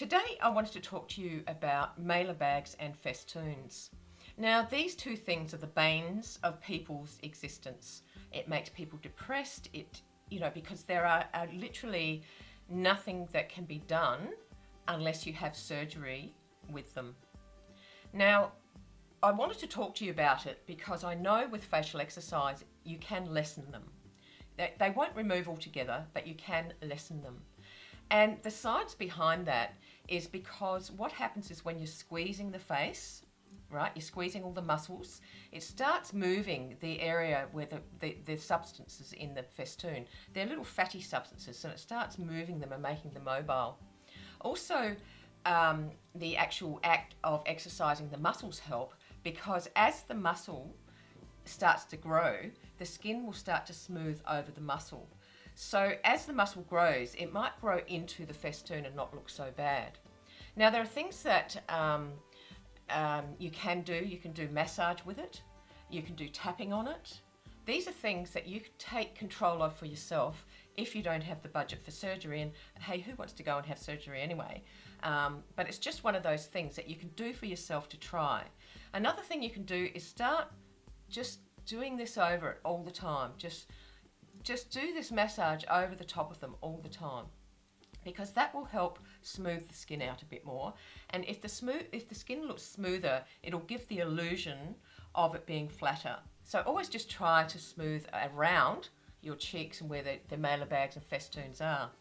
Today I wanted to talk to you about malar bags and festoons. Now these two things are the banes of people's existence. It makes people depressed, because there are literally nothing that can be done unless you have surgery with them. Now I wanted to talk to you about it because I know with facial exercise you can lessen them. They won't remove altogether, but you can lessen them. And the science behind that is because what happens is when you're squeezing the face, right, you're squeezing all the muscles, it starts moving the area where the substances in the festoon, they're little fatty substances, and it starts moving them and making them mobile. Also, the actual act of exercising the muscles help, because as the muscle starts to grow, the skin will start to smooth over the muscle. So as the muscle grows, it might grow into the festoon and not look so bad. Now there are things that you can do. You can do massage with it. You can do tapping on it. These are things that you can take control of for yourself if you don't have the budget for surgery. And hey, who wants to go and have surgery anyway? But it's just one of those things that you can do for yourself to try. Another thing you can do is start just doing this over it all the time. Just do this massage over the top of them all the time, because that will help smooth the skin out a bit more. And if the skin looks smoother, it'll give the illusion of it being flatter. So always just try to smooth around your cheeks and where the malar bags and festoons are.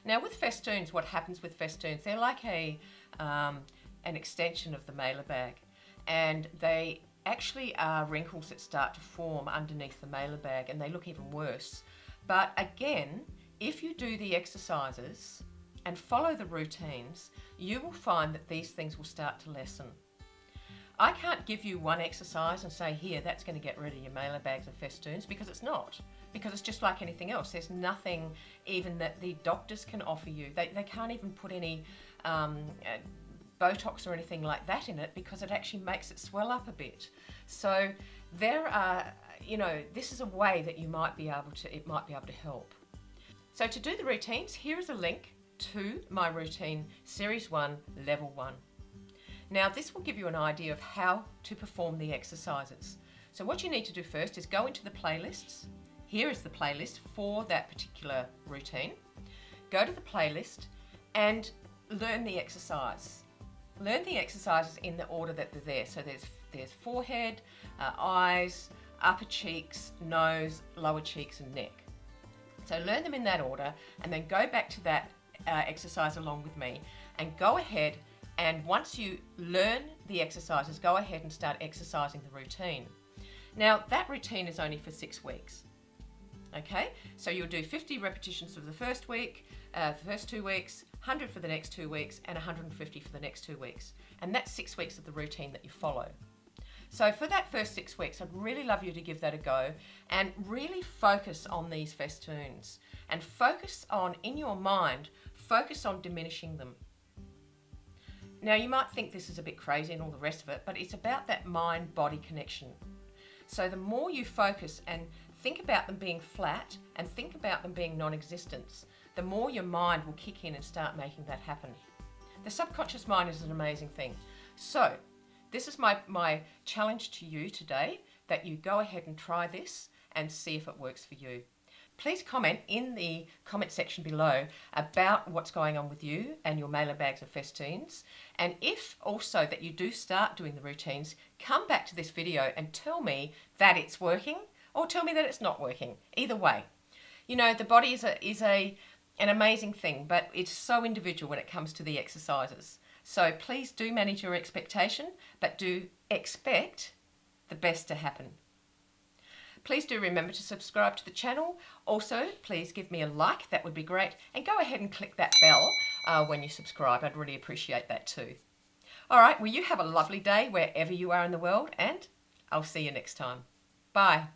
Now with festoons, what happens with festoons, they're like an extension of the malar bag, and they actually are wrinkles that start to form underneath the malar bag, and they look even worse. But again, if you do the exercises and follow the routines, you will find that these things will start to lessen. I can't give you one exercise and say, here, that's going to get rid of your malar bags and festoons, because it's not. Because it's just like anything else. There's nothing even that the doctors can offer you. They can't even put any Botox or anything like that in it, because it actually makes it swell up a bit. So there are, this is a way that it might be able to help. So to do the routines, here is a link to my routine series 1 level 1. Now this will give you an idea of how to perform the exercises. So what you need to do first is go into the playlists. Here is the playlist for that particular routine. Go to the playlist and learn the exercise. Learn the exercises in the order that they're there. So there's forehead, eyes, upper cheeks, nose, lower cheeks and neck. So learn them in that order, and then go back to that exercise along with me, and go ahead, and once you learn the exercises, go ahead and start exercising the routine. Now that routine is only for 6 weeks. Okay, so you'll do 50 repetitions for the first week, the first 2 weeks, 100 for the next 2 weeks, and 150 for the next 2 weeks. And that's 6 weeks of the routine that you follow. So for that first 6 weeks, I'd really love you to give that a go and really focus on these festoons, and focus on, in your mind, focus on diminishing them. Now you might think this is a bit crazy and all the rest of it, but it's about that mind-body connection. So the more you focus and think about them being flat and think about them being non-existent, the more your mind will kick in and start making that happen. The subconscious mind is an amazing thing. So this is my challenge to you today, that you go ahead and try this and see if it works for you. Please comment in the comment section below about what's going on with you and your malar bags and festoons. And if also that you do start doing the routines, come back to this video and tell me that it's working, or tell me that it's not working. Either way. The body is an amazing thing, but it's so individual when it comes to the exercises. So please do manage your expectation, but do expect the best to happen. Please do remember to subscribe to the channel. Also, please give me a like, that would be great. And go ahead and click that bell when you subscribe. I'd really appreciate that too. All right, well, you have a lovely day wherever you are in the world, and I'll see you next time. Bye.